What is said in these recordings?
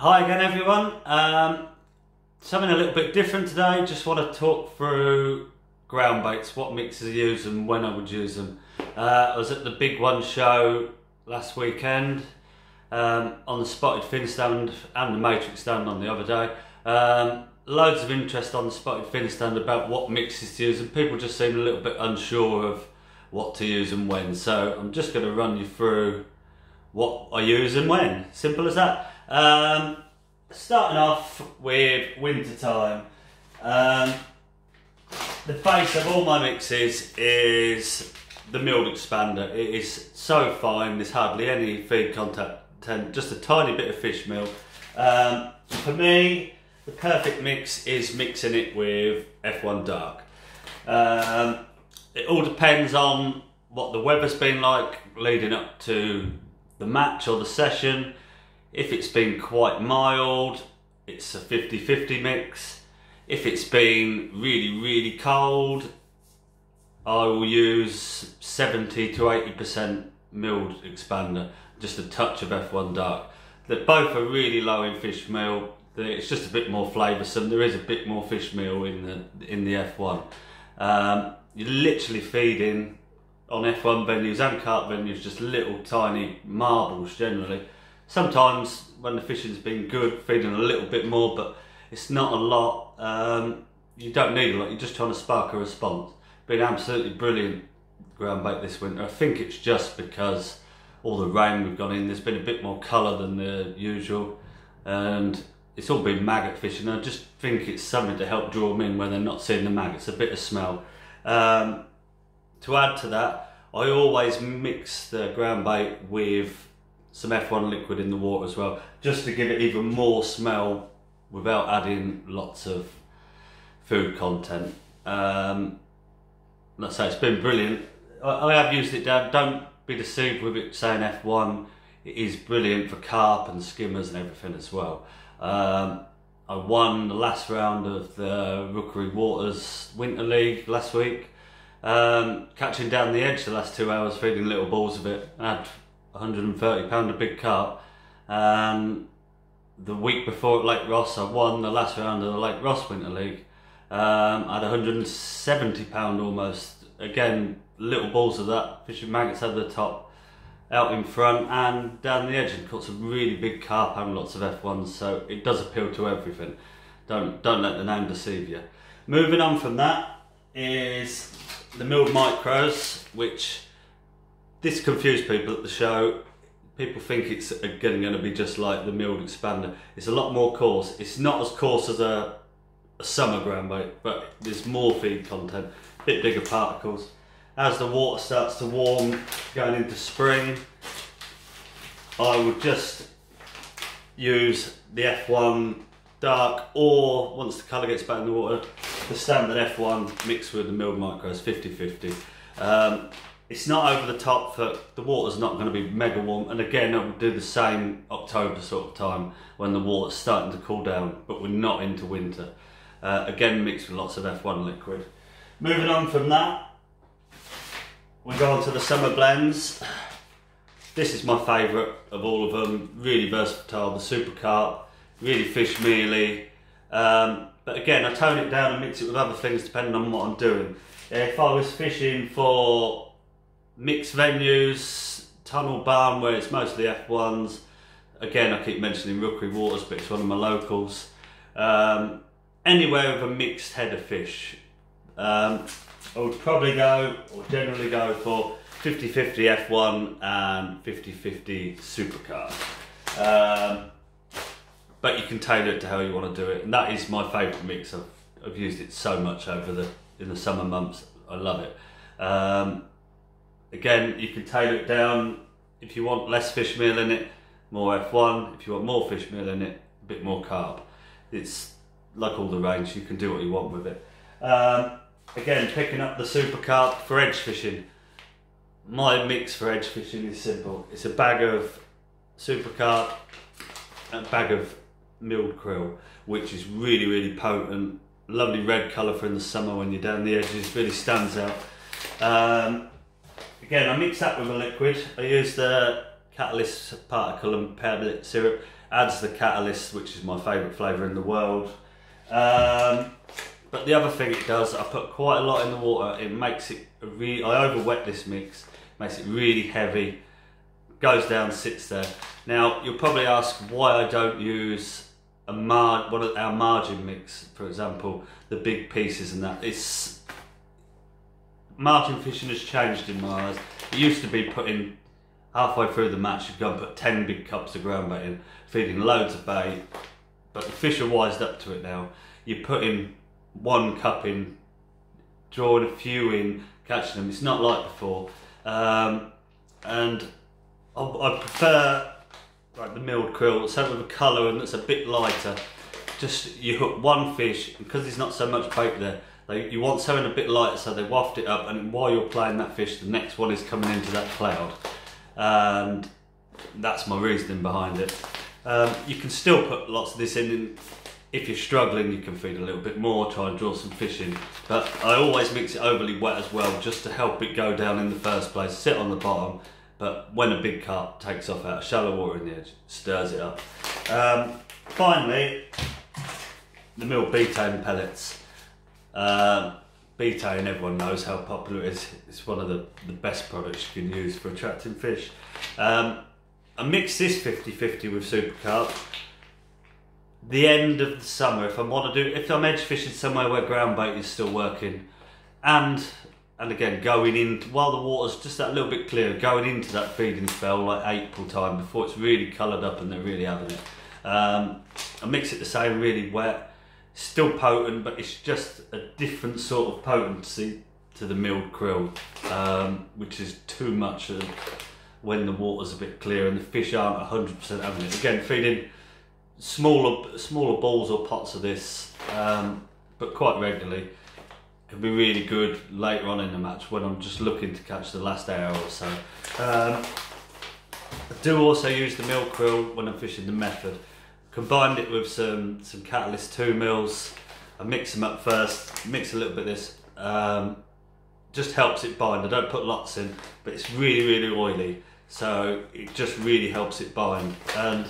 Hi again everyone, something a little bit different today. Just want to talk through ground baits, what mixes I use and when I would use them. I was at the Big One show last weekend on the spotted fin stand and the matrix stand on the other day. Loads of interest on the spotted fin stand about what mixes to use, and people just seem a little bit unsure of what to use and when. So I'm just going to run you through what I use and when. Simple as that. Starting off with winter time. The base of all my mixes is the milled expander. It is so fine, there's hardly any feed content, just a tiny bit of fish meal. For me, the perfect mix is mixing it with F1 Dark. It all depends on what the weather's been like leading up to the match or the session. If it's been quite mild, it's a 50-50 mix. If it's been really cold, I will use 70 to 80% milled expander, just a touch of F1 Dark. They're both are really low in fish meal. It's just a bit more flavoursome. There is a bit more fish meal in the F1. You're literally feeding on F1 venues and carp venues just little tiny marbles generally. Sometimes when the fishing's been good, feeding a little bit more, but it's not a lot. You don't need a lot, you're just trying to spark a response. Been absolutely brilliant ground bait this winter. I think it's just because all the rain we've gone in, there's been a bit more colour than the usual, and it's all been maggot fishing. I just think it's something to help draw them in when they're not seeing the maggots, a bit of smell. To add to that, I always mix the ground bait with some F1 liquid in the water as well, just to give it even more smell without adding lots of food content. Let's say it's been brilliant. I have used it down. Don't be deceived with it saying F1. It is brilliant for carp and skimmers and everything as well. I won the last round of the Rookery Waters Winter League last week, catching down the edge the last 2 hours, feeding little balls of it. I had 130 pound of big carp. The week before at Lake Ross, I won the last round of the Lake Ross Winter League. I had 170 pound almost. Again, little balls of that, fishing maggots over the top, out in front and down the edge, and caught some really big carp and lots of F1s, so it does appeal to everything. Don't let the name deceive you. Moving on from that is the milled micros, which this confused people at the show. People think it's again going to be just like the milled expander. It's a lot more coarse. It's not as coarse as a summer ground bait, but there's more feed content, a bit bigger particles. As the water starts to warm, going into spring, I would just use the F1 Dark, or once the colour gets back in the water, the standard F1 mixed with the milled micros, 50-50. It's not over the top, for the water's not going to be mega warm, and again I would do the same October sort of time when the water's starting to cool down, but we're not into winter. Again mixed with lots of F1 liquid. Moving on from that, we go on to the summer blends. This is my favourite of all of them, really versatile, the Super Carp, really fish mealy. But again, I tone it down and mix it with other things depending on what I'm doing. If I was fishing for mixed venues, tunnel barn where it's mostly F1s, again I keep mentioning Rookery Waters, but it's one of my locals. Anywhere with a mixed head of fish, I would probably go, or generally go, for 50-50 F1 and 50-50 Super Carp. But you can tailor it to how you want to do it, and that is my favourite mix. I've used it so much in the summer months. I love it. Again, you can tailor it down. If you want less fish meal in it, more F1. If you want more fish meal in it, a bit more carb. It's like all the range, you can do what you want with it. Again, picking up the Super Carp for edge fishing. My mix for edge fishing is simple. It's a bag of Super Carp, a bag of milled krill, which is really potent. Lovely red colour for in the summer when you're down the edges, really stands out. Again, I mix that with a liquid. I use the catalyst particle and pearl syrup. Adds the catalyst, which is my favourite flavour in the world. But the other thing it does, I put quite a lot in the water. It makes it really, I over wet this mix, makes it really heavy, goes down, sits there. Now you'll probably ask why I don't use one of our margin mix, for example, the big pieces and that. It's margin fishing has changed in my eyes. It used to be putting halfway through the match, you'd go and put 10 big cups of groundbait in, feeding loads of bait. But the fish are wised up to it now. You put in 1 cup in, drawing a few in, catching them. It's not like before. And I prefer like the milled krill, something with a colour and that's a bit lighter. Just you hook one fish, because there's not so much bait there. You want something a bit lighter so they waft it up, and while you're playing that fish, the next one is coming into that cloud. And that's my reasoning behind it. You can still put lots of this in. If you're struggling, you can feed a little bit more, try and draw some fish in. But I always mix it overly wet as well, just to help it go down in the first place, sit on the bottom. But when a big carp takes off out of shallow water in the edge, stirs it up. Finally, the milled betaine pellets. Betaine, everyone knows how popular it is. It's one of the best products you can use for attracting fish. I mix this 50-50 with Super Carp. The end of the summer, if I'm edge fishing somewhere where groundbait is still working, and again going in while the water's just that little bit clearer, going into that feeding spell like April time before it's really coloured up and they're really having it. I mix it the same, really wet, still potent, but it's just a different sort of potency to the milled krill, which is too much when the water's a bit clear and the fish aren't 100% having it. Again, feeding smaller balls or pots of this, but quite regularly, can be really good later on in the match when I'm just looking to catch the last hour or so. I do also use the milled krill when I'm fishing the method. Combined it with some Catalyst 2 mils. I mix them up first, mix a little bit of this, just helps it bind. I don't put lots in, but it's really, really oily, so it just really helps it bind. And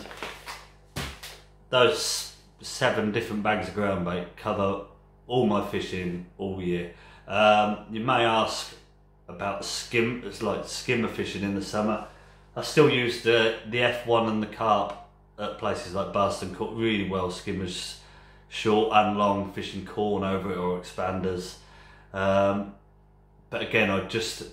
those 7 different bags of groundbait cover all my fishing all year. You may ask about skimmer fishing in the summer. I still use the F1 and the carp at places like Boston, caught really well. Skimmers, short and long, fishing corn over it or expanders. But again, I just,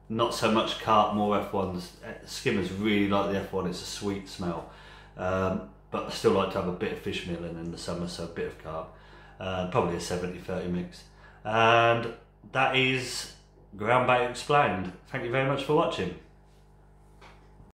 not so much carp, more F1s. Skimmers really like the F1, it's a sweet smell. But I still like to have a bit of fish meal in the summer, so a bit of carp. Probably a 70-30 mix. And that is Groundbait Explained. Thank you very much for watching.